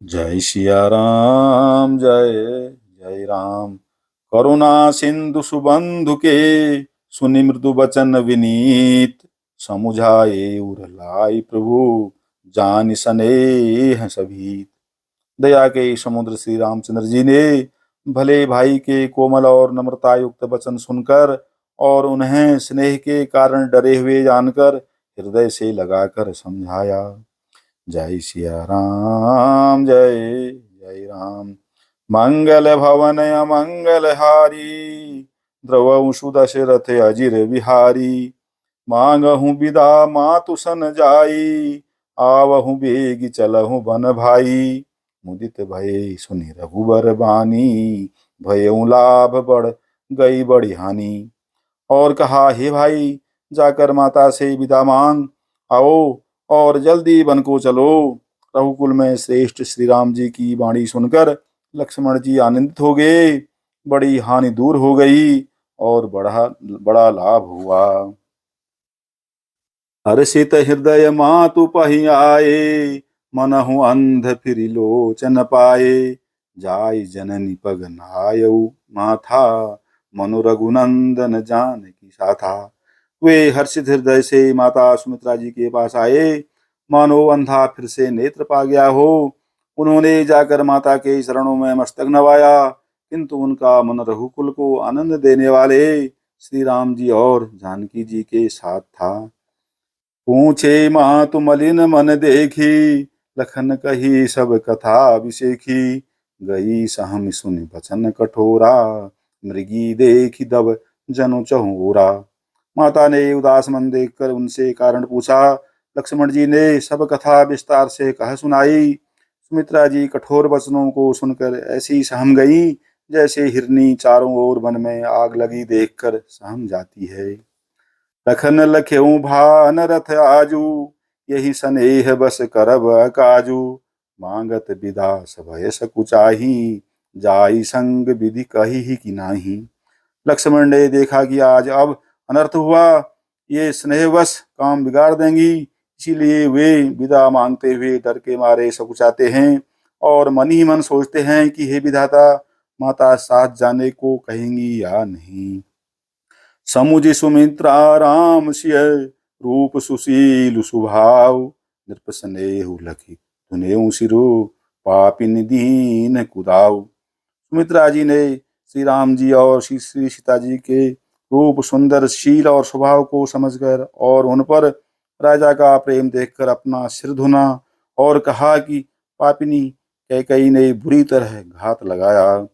जय सिया राम जय जय राम। करुणा सिंधु सुबंधु के सुनि मृदु बचन विनीत। समुझाए उर लाई प्रभु जान सनेह सभी। दया के समुद्र श्री रामचंद्र जी ने भले भाई के कोमल और नम्रता युक्त वचन सुनकर और उन्हें स्नेह के कारण डरे हुए जानकर हृदय से लगाकर समझाया। जय सिया राम जय जय राम। मंगल भवन अमंगल हारी द्रवंशु दशरथ अजिर बिहारी। मांगहु विदा मातु सन जाई आवहु बेग चलहु बन भाई। मुदित भये सुनि रघुबर बानी भयउ लाभ बढ़ गई बड़ी हानि। और कहा, हे भाई, जाकर माता से विदा मांग आओ और जल्दी वन को चलो। रघुकुल में श्रेष्ठ श्री राम जी की वाणी सुनकर लक्ष्मण जी आनंदित हो गए। बड़ी हानि दूर हो गई और बड़ा बड़ा लाभ हुआ। हर्षित हृदय मातु पहि आए मनहु अंध फिर लोचन पाए। जाय जननी पग नायऊ माथा मनु रघुनंदन जान की साथा। वे हर्षित हृदय से माता सुमित्रा जी के पास आए मानो अंधा फिर से नेत्र पा गया हो। उन्होंने जाकर माता के चरणों में मस्तक नवाया, किंतु उनका मन रघुकुल को आनंद देने वाले श्री राम जी और जानकी जी के साथ था। पूछे मातु मलिन मन देखी लखन कही सब कथा विशेखी। गई सहम सुनि बचन कठोरा मृगी देखी दब जनु चहुरा। माता ने उदास मन देखकर उनसे कारण पूछा। लक्ष्मण जी ने सब कथा विस्तार से कह सुनाई। सुमित्रा जी कठोर वचनों को सुनकर ऐसी सहम गई जैसे हिरनी चारों ओर वन में आग लगी देखकर सहम जाती है। लखन लख्यऊ भान रथ आजू यही सनेह बस करब काजू। मांगत विदा सभय सकुचाही जाई संग विधि कही कि नाही। लक्ष्मण ने देखा कि आज अब अनर्थ हुआ, ये स्नेहवश काम बिगाड़ देंगी, इसीलिए वे विदा मांगते हुए डर के मारे सकुचाते हैं और मन ही मन सोचते हैं कि हे विधाता, माता साथ जाने को कहेंगी या नहीं। समुझ सुमित्रा राम सिय रूप सुशील स्वभाव। नृप स्नेहु लखि धुनेउ सिरु पापिन दीन कुदाव। सुमित्रा जी ने श्री राम जी और श्री श्री सीता जी के रूप, सुंदर, शील और स्वभाव को समझकर और उन पर राजा का प्रेम देखकर अपना सिर धुना और कहा कि पापिनी कैकई ने बुरी तरह घात लगाया।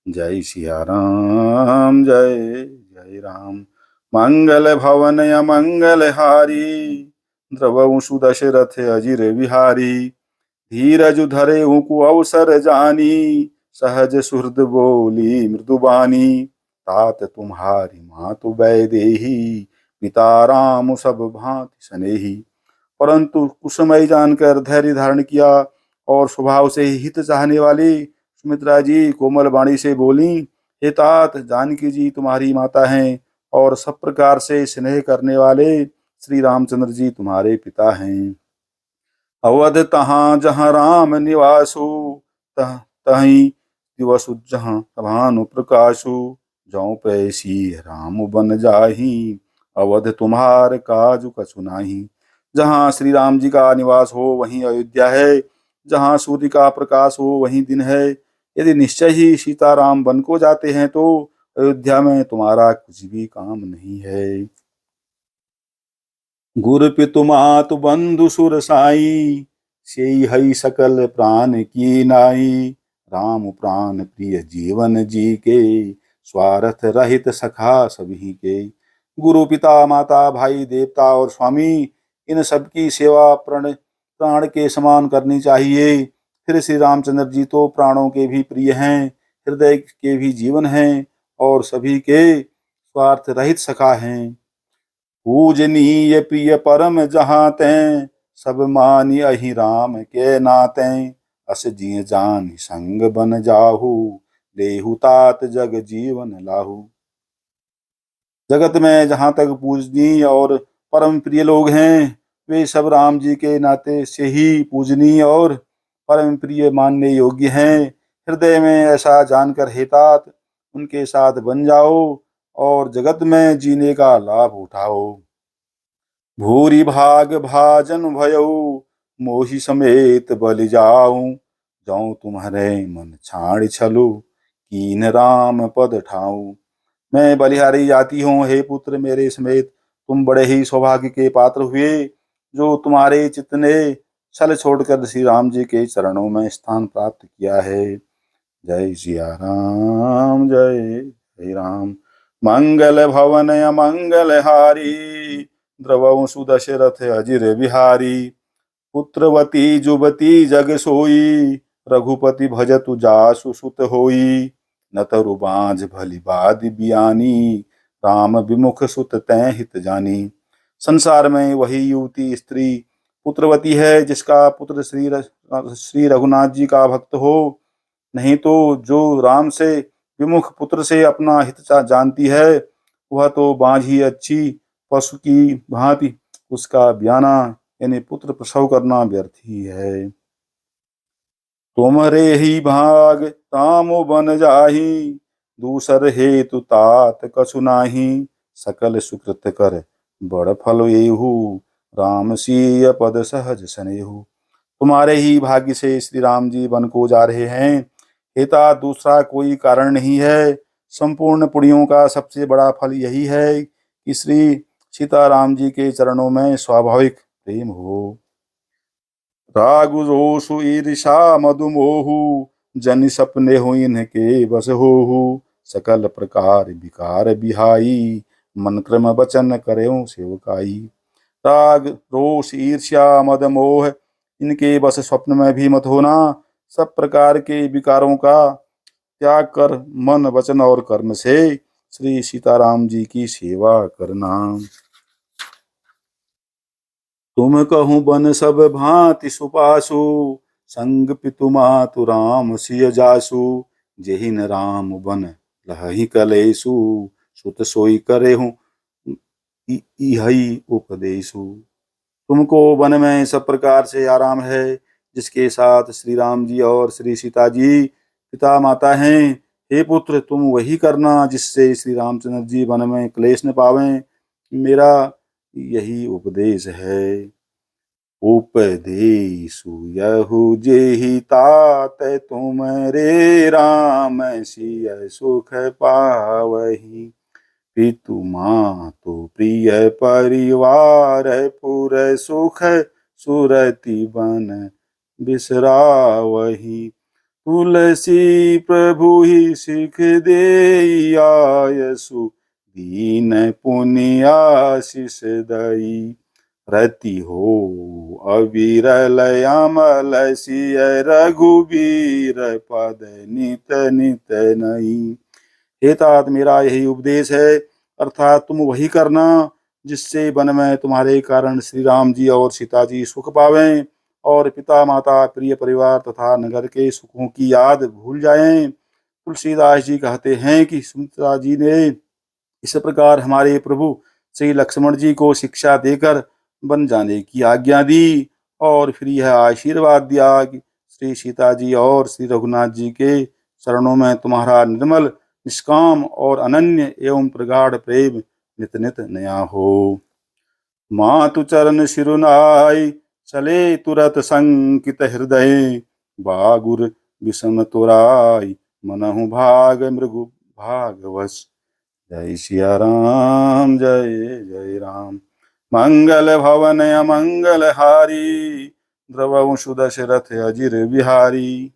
जय सिया राम जय जय राम। मंगल भवन अमंगल हारी द्रवंशु दशरथ अजिर बिहारी। धीरज धरे को अवसर जानी सहज सुहृद बोली मृदुबानी। तात तुम्हारी मातु वैदेही पिता राम सब भांति स्नेही। परंतु कुछ समय जानकर धैर्य धारण किया और स्वभाव से हित चाहने वाली सुमित्रा जी कोमल वाणी से बोली, हे तात, जानकी जी तुम्हारी माता हैं और सब प्रकार से स्नेह करने वाले श्री रामचंद्र जी तुम्हारे पिता हैं। अवध तहाँ जहाँ राम निवासु तह तहीं दिवस जहाँ भानु प्रकाशु। जौ पैसी राम बन जाही अवध तुम्हार काजु कछु नाही। जहाँ श्री राम जी का निवास हो वहीं अयोध्या है, जहाँ सूर्य का प्रकाश हो वहीं दिन है। यदि निश्चय ही सीताराम वन को जाते हैं तो अयोध्या में तुम्हारा कुछ भी काम नहीं है। गुरु पितु मातु बंधु सुर साई सेई हई सकल प्राण की नाई। राम प्राण प्रिय जीवन जी के स्वार्थ रहित सखा सभी के। गुरु, पिता, माता, भाई, देवता और स्वामी, इन सबकी सेवा प्राण के समान करनी चाहिए। फिर श्री रामचंद्र जी तो प्राणों के भी प्रिय हैं, हृदय के भी जीवन हैं और सभी के स्वार्थ रहित सखा हैं। पूजनीय प्रिय परम जहाँ तैं सब मानी अहि राम के नाते। अस जिय जान संग बन जाहु देहु तात जग जीवन लाहु। जगत में जहाँ तक पूजनीय और परम प्रिय लोग हैं वे सब राम जी के नाते से ही पूजनीय और परम प्रिय मानने योग्य हैं। हृदय में ऐसा जानकर हे तात उनके साथ बन जाओ और जगत में जीने का लाभ उठाओ। भूरि भाग भाजन भयऊ मोहि समेत बलि जाऊं, जाऊं तुम्हारे मन छाड़ छलु कीन राम पद ठाऊं। मैं बलिहारी जाती हूँ, हे पुत्र मेरे समेत तुम बड़े ही सौभाग्य के पात्र हुए जो तुम्हारे चित्त ने छल छोड़कर श्री राम जी के चरणों में स्थान प्राप्त किया है। जय सिया राम, जय जय राम। मंगल भवन अमंगल हारी, द्रवं सुदशरथ अजिर बिहारी। पुत्रवती जुबती जग सोई, रघुपति भजतु जासु सुत होई। न तरु बांझ भली बादि बियानी, राम विमुख सुत तै हित जानी। संसार में वही युवती स्त्री पुत्रवती है जिसका पुत्र श्री रघुनाथ जी का भक्त हो। नहीं तो जो राम से विमुख पुत्र से अपना हित जानती है वह तो बांझ ही अच्छी पशु की भांति उसका ब्याना यानी पुत्र प्रसव करना व्यर्थ ही है। तुमरे ही भाग तामो बन जाही, दूसर हेतु तात कछु नाही। सकल सुकृत कर बड़ फल एहु, राम सीय पद सहज सनेहु। तुम्हारे ही भाग्य से श्री राम जी वन को जा रहे हैं। हेता दूसरा कोई कारण नहीं है। संपूर्ण पुण्यों का सबसे बड़ा फल यही है कि श्री सीताराम जी के चरणों में स्वाभाविक प्रेम हो। राग रोषु ईर्षा मधुमोहु, जनि सपने हो इनके बस होहु। सकल प्रकार विकार बिहाई, मन क्रम वचन करेऊ सेवकाई। राग रोष ईर्ष्या मद मोह इनके बस स्वप्न में भी मत होना। सब प्रकार के विकारों का त्याग कर मन वचन और कर्म से श्री सीताराम जी की सेवा करना। तुम कहूँ बन सब भांति सुपासु, संग पितु मातु राम सिय जासु। जेहि न राम बन लहहि कलेसु, सुत सोई करे हूँ इहई उपदेशु। तुमको वन में सब प्रकार से आराम है, जिसके साथ श्री राम जी और श्री सीता जी पिता माता हैं। हे पुत्र तुम वही करना जिससे श्री रामचंद्र जी वन में क्लेश न पावें। मेरा यही उपदेश है। उपदेशु यहु जेहि तात, तुमरे राम सिय सुख पावही। पितु मातु प्रिय परिवार, पुर सुख सुरति बन बिसरावही। तुलसी प्रभु ही सिख देई आयसु, दीन पुनि आशीष दई। रति हो अविरल अमल सिय, रघुबीर पद नित नित नई। हे तात मेरा यही उपदेश है, अर्थात तुम वही करना जिससे वन में तुम्हारे कारण श्री राम जी और सीता जी सुख पावें और पिता माता प्रिय परिवार तथा नगर के सुखों की याद भूल जाएं। तुलसीदास जी कहते हैं कि सीता जी ने इस प्रकार हमारे प्रभु श्री लक्ष्मण जी को शिक्षा देकर बन जाने की आज्ञा दी और फिर यह आशीर्वाद दिया कि श्री सीता जी और श्री रघुनाथ जी के चरणों में तुम्हारा निर्मल निष्काम और अनन्य एवं प्रगाढ़ प्रेम नित नित नया हो। मातु चरण सिरुनाई, चले तुरत संकित हृदय। बागुर विषम तुराई, मनहु भाग मृगु भागवश। जय सिया राम, जय जय राम। मंगल भवन अमंगल हारी, द्रवं सुदशरथ अजिर बिहारी।